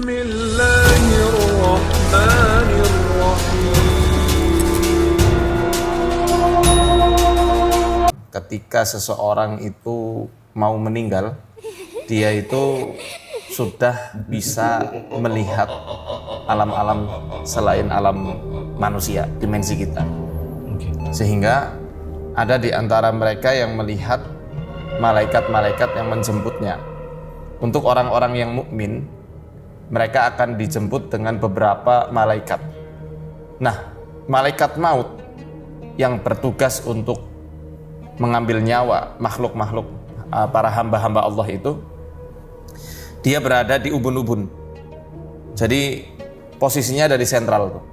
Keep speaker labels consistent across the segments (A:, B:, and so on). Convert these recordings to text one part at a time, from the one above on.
A: Ketika seseorang itu mau meninggal, dia itu sudah bisa melihat alam-alam selain alam manusia, dimensi kita. Sehingga ada di antara mereka yang melihat malaikat-malaikat yang menjemputnya. Untuk orang-orang yang mukmin, mereka akan dijemput dengan beberapa malaikat. Nah, malaikat maut yang bertugas untuk mengambil nyawa makhluk-makhluk para hamba-hamba Allah itu, dia berada di ubun-ubun. Jadi posisinya ada di sentral tuh,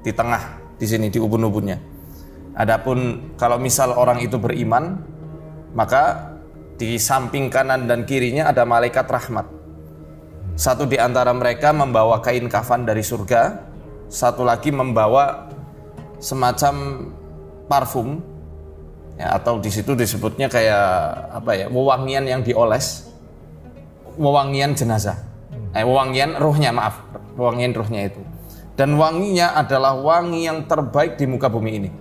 A: di tengah, di sini di ubun-ubunnya. Adapun kalau misal orang itu beriman, maka di samping kanan dan kirinya ada malaikat rahmat. Satu di antara mereka membawa kain kafan dari surga, satu lagi membawa semacam parfum, ya, atau di situ disebutnya kayak apa ya, wewangian yang dioles, wewangian jenazah, wewangian ruhnya, wewangian ruhnya itu. Dan wanginya adalah wangi yang terbaik di muka bumi ini.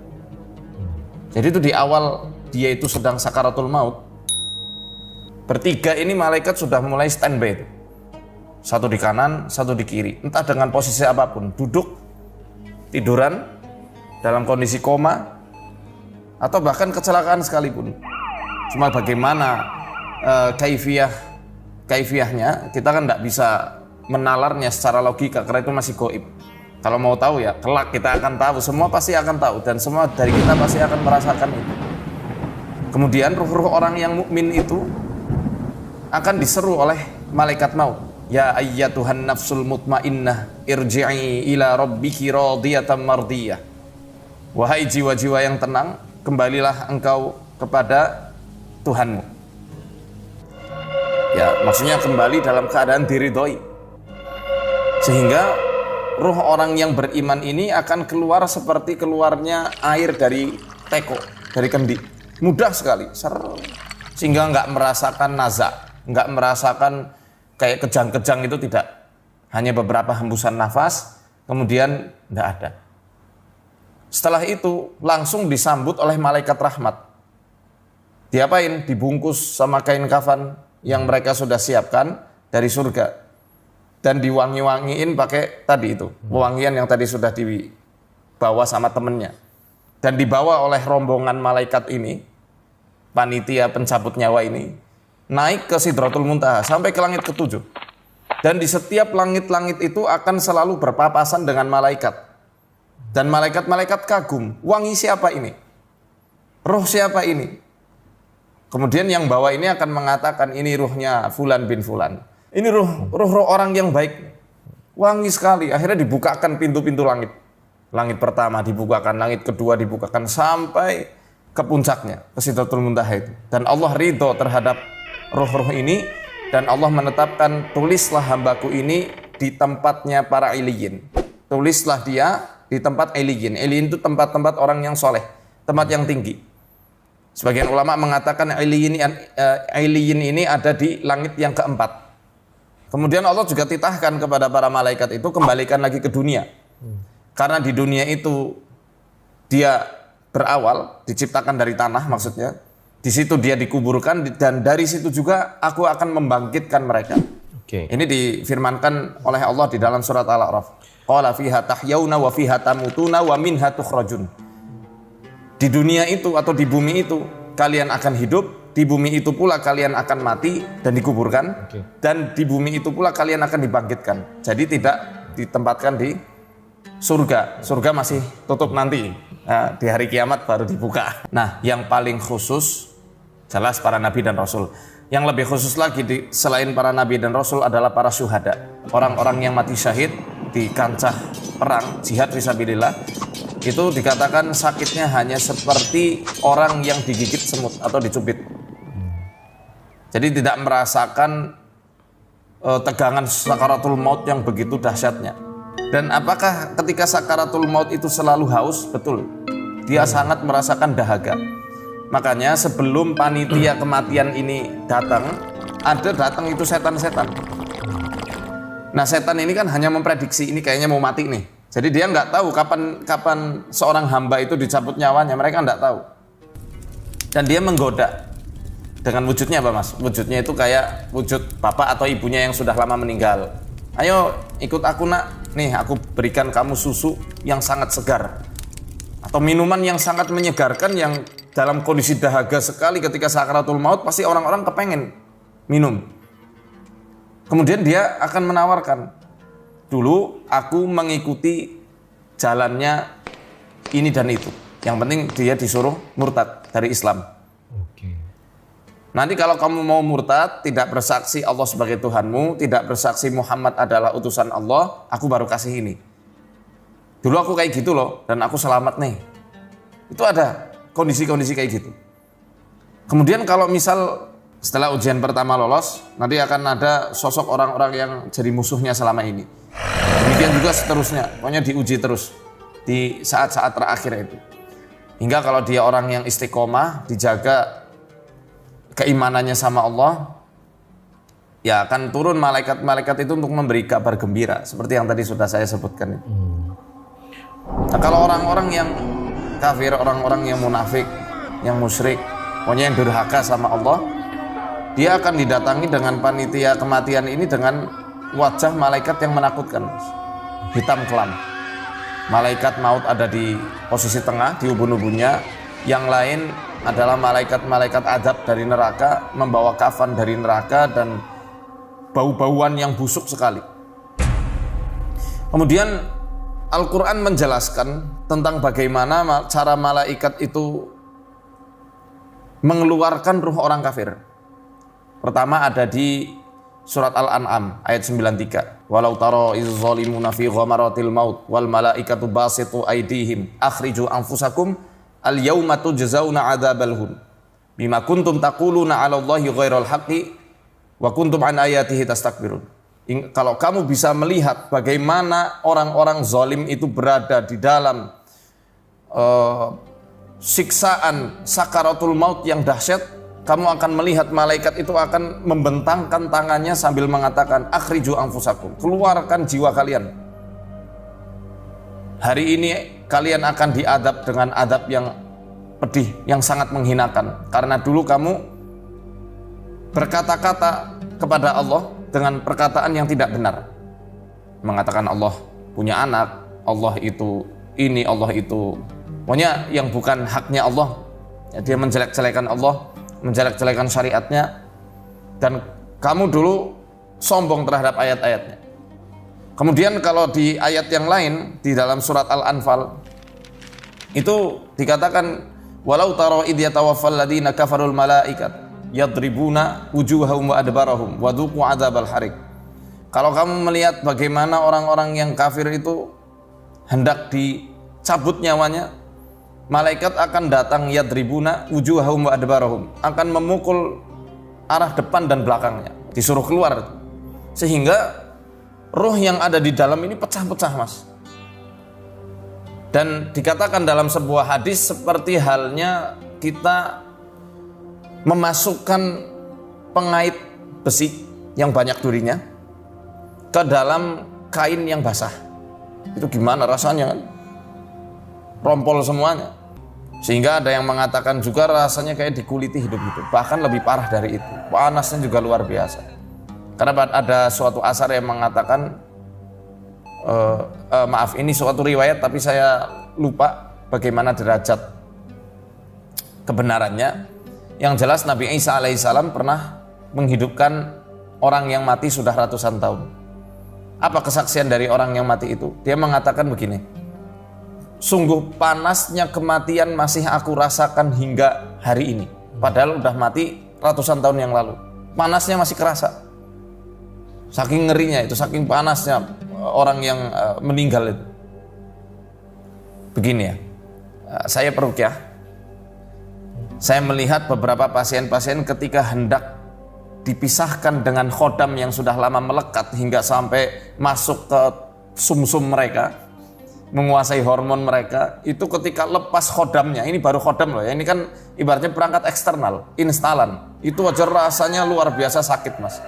A: Jadi itu di awal dia itu sedang sakaratul maut, bertiga ini malaikat sudah mulai standby itu. Satu di kanan, satu di kiri, entah dengan posisi apapun, duduk, tiduran, dalam kondisi koma, atau bahkan kecelakaan sekalipun. Cuma bagaimana kaifiyahnya kita kan tidak bisa menalarnya secara logika karena itu masih gaib. Kalau mau tahu ya kelak kita akan tahu, semua pasti akan tahu dan semua dari kita pasti akan merasakan itu. Kemudian ruh-ruh orang yang mukmin itu akan diseru oleh malaikat maut. Ya ayyatuhan nafsul mutmainnah irji'i ila rabbiki radiyatan mardiyah. Wahai jiwa-jiwa yang tenang, kembalilah engkau kepada Tuhanmu. Ya, maksudnya kembali dalam keadaan diridhoi. Sehingga ruh orang yang beriman ini akan keluar seperti keluarnya air dari teko, dari kendi. Mudah sekali, sehingga nggak merasakan nazak, nggak merasakan kayak kejang-kejang, itu tidak. Hanya beberapa hembusan nafas, kemudian nggak ada. Setelah itu langsung disambut oleh malaikat rahmat. Diapain? Dibungkus sama kain kafan yang mereka sudah siapkan dari surga. Dan diwangi-wangiin pakai tadi itu, wewangian yang tadi sudah dibawa sama temennya. Dan dibawa oleh rombongan malaikat ini, panitia pencabut nyawa ini, naik ke Sidratul Muntaha sampai ke langit ke-7. Dan di setiap langit-langit itu akan selalu berpapasan dengan malaikat. Dan malaikat-malaikat kagum, wangi siapa ini? Ruh siapa ini? Kemudian yang bawa ini akan mengatakan, ini ruhnya Fulan bin Fulan. Ini ruh orang yang baik. Wangi sekali. Akhirnya dibukakan pintu-pintu langit. Langit pertama dibukakan, langit kedua dibukakan sampai ke puncaknya, ke Sidratul Muntaha itu. Dan Allah ridho terhadap ruh-ruh ini, dan Allah menetapkan, tulislah hambaku ini di tempatnya para iliyin. Tulislah dia di tempat iliyin. Iliyin itu tempat-tempat orang yang soleh, tempat yang tinggi. Sebagian ulama mengatakan iliyin ini ada di langit yang keempat. Kemudian Allah juga titahkan kepada para malaikat itu, kembalikan lagi ke dunia. Karena di dunia itu dia berawal, diciptakan dari tanah maksudnya. Di situ dia dikuburkan dan dari situ juga aku akan membangkitkan mereka. Ini difirmankan oleh Allah di dalam surat Al-A'raf. Qala fiha tahyauna wa fiha tamutuna wa minha tukhrajun. Di dunia itu atau di bumi itu kalian akan hidup, di bumi itu pula kalian akan mati dan dikuburkan, dan di bumi itu pula kalian akan dibangkitkan. Jadi tidak ditempatkan di surga. Surga masih tutup nanti. Nah, di hari kiamat baru dibuka. Nah, yang paling khusus jelas para nabi dan rasul. Yang lebih khusus lagi selain para nabi dan rasul adalah para syuhada. Orang-orang yang mati syahid di kancah perang, jihad fisabilillah. Itu dikatakan sakitnya hanya seperti orang yang digigit semut atau dicubit. Jadi tidak merasakan tegangan sakaratul maut yang begitu dahsyatnya. Dan apakah ketika sakaratul maut itu selalu haus? Betul. Dia sangat merasakan dahaga. Makanya sebelum panitia kematian ini datang, ada datang itu setan-setan. Nah setan ini kan hanya memprediksi ini kayaknya mau mati nih. Jadi dia nggak tahu kapan seorang hamba itu dicabut nyawanya, mereka nggak tahu. Dan dia menggoda dengan wujudnya apa mas? Wujudnya itu kayak wujud bapak atau ibunya yang sudah lama meninggal. Ayo ikut aku nak, nih aku berikan kamu susu yang sangat segar. Atau minuman yang sangat menyegarkan yang dalam kondisi dahaga sekali ketika sakaratul maut pasti orang-orang kepengen minum. Kemudian dia akan menawarkan, dulu aku mengikuti jalannya ini dan itu. Yang penting dia disuruh murtad dari Islam.
B: Oke.
A: Nanti kalau kamu mau murtad, tidak bersaksi Allah sebagai Tuhanmu, tidak bersaksi Muhammad adalah utusan Allah, aku baru kasih ini. Dulu aku kayak gitu loh, dan aku selamat nih. Itu ada kondisi-kondisi kayak gitu. Kemudian kalau misal setelah ujian pertama lolos, nanti akan ada sosok orang-orang yang jadi musuhnya selama ini. Demikian juga seterusnya, pokoknya diuji terus di saat-saat terakhir itu. Hingga kalau dia orang yang istiqomah, dijaga keimanannya sama Allah, ya akan turun malaikat-malaikat itu untuk memberi kabar gembira, seperti yang tadi sudah saya sebutkan itu. Nah, kalau orang-orang yang kafir, orang-orang yang munafik, yang musyrik, pokoknya yang durhaka sama Allah, dia akan didatangi dengan panitia kematian ini dengan wajah malaikat yang menakutkan, hitam kelam. Malaikat maut ada di posisi tengah, di ubun-ubunnya. Yang lain adalah malaikat-malaikat adab dari neraka, membawa kafan dari neraka dan bau-bauan yang busuk sekali. Kemudian Al-Quran menjelaskan tentang bagaimana cara malaikat itu mengeluarkan ruh orang kafir. Pertama ada di Surat Al-An'am ayat 93. Walau taro iz zalimuna fi ghamaratil maut wal malaikatu basitu aydihim akhriju anfusakum al yauma tujzauna adzabal hun bima kuntum taquluna 'ala Allahi ghairal haqqi wa kuntum an ayatihi tastakbirun. Kalau kamu bisa melihat bagaimana orang-orang zalim itu berada di dalam siksaan sakaratul maut yang dahsyat, kamu akan melihat malaikat itu akan membentangkan tangannya sambil mengatakan, akhriju anfusakum, keluarkan jiwa kalian. Hari ini kalian akan diadab dengan adab yang pedih, yang sangat menghinakan. Karena dulu kamu berkata-kata kepada Allah dengan perkataan yang tidak benar. Mengatakan Allah punya anak, Allah itu ini, Allah itu. Pokoknya yang bukan haknya Allah. Dia menjelek-jelekan Allah, menjelek-jelekan syariatnya, dan kamu dulu sombong terhadap ayat-ayatnya. Kemudian kalau di ayat yang lain di dalam surat Al-Anfal itu dikatakan walau taro id yatawaffal ladina kafarul malaikat yadribuna wujuhahum wa adbarahum wa dhuqu adzabal harik. Kalau kamu melihat bagaimana orang-orang yang kafir itu hendak dicabut nyawanya, malaikat akan datang yadribuna wujuhahum wa adbarahum, akan memukul arah depan dan belakangnya, disuruh keluar, sehingga ruh yang ada di dalam ini pecah-pecah, Mas. Dan dikatakan dalam sebuah hadis seperti halnya kita memasukkan pengait besi yang banyak durinya ke dalam kain yang basah. Itu gimana rasanya kan? Rompol semuanya. Sehingga ada yang mengatakan juga rasanya kayak dikuliti hidup-hidup, bahkan lebih parah dari itu. Panasnya juga luar biasa. Karena ada suatu asar yang mengatakan maaf, ini suatu riwayat tapi saya lupa bagaimana derajat kebenarannya. Yang jelas Nabi Isa alaihissalam pernah menghidupkan orang yang mati sudah ratusan tahun. Apa kesaksian dari orang yang mati itu? Dia mengatakan begini, sungguh panasnya kematian masih aku rasakan hingga hari ini. Padahal udah mati ratusan tahun yang lalu. Panasnya masih kerasa. Saking ngerinya itu, saking panasnya orang yang meninggal itu. Begini ya, saya peruqyah. Saya melihat beberapa pasien-pasien ketika hendak dipisahkan dengan khodam yang sudah lama melekat hingga sampai masuk ke sumsum mereka, menguasai hormon mereka, itu ketika lepas khodamnya, ini baru khodam loh ya, ini kan ibaratnya perangkat eksternal, instalan, itu wajar rasanya luar biasa sakit, Mas.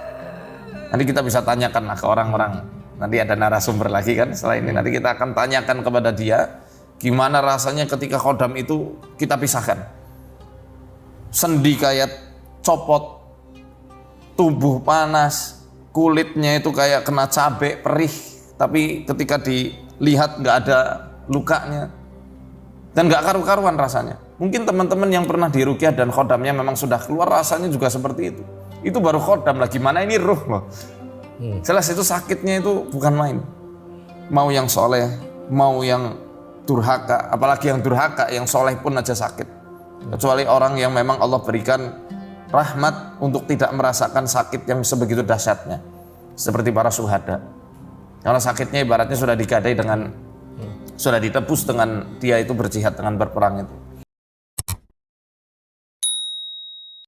A: Nanti kita bisa tanyakan lah ke orang-orang Nanti ada narasumber lagi kan setelah ini. Nanti kita akan tanyakan kepada dia gimana rasanya ketika khodam itu kita pisahkan. Sendi kayak copot, tubuh panas, kulitnya itu kayak kena cabai perih, tapi ketika dilihat nggak ada lukanya dan nggak karu-karuan rasanya. Mungkin teman-teman yang pernah diruqyah dan khodamnya memang sudah keluar rasanya juga seperti itu. Itu baru khodam lah, gimana ini ruh loh. Jelas itu sakitnya itu bukan main. Mau yang soleh, mau yang durhaka, apalagi yang durhaka, yang soleh pun aja sakit. Kecuali orang yang memang Allah berikan rahmat untuk tidak merasakan sakit yang sebegitu dahsyatnya. Seperti para syuhada. Karena sakitnya ibaratnya sudah digadai dengan, sudah ditebus dengan dia itu berjihad dengan berperang itu.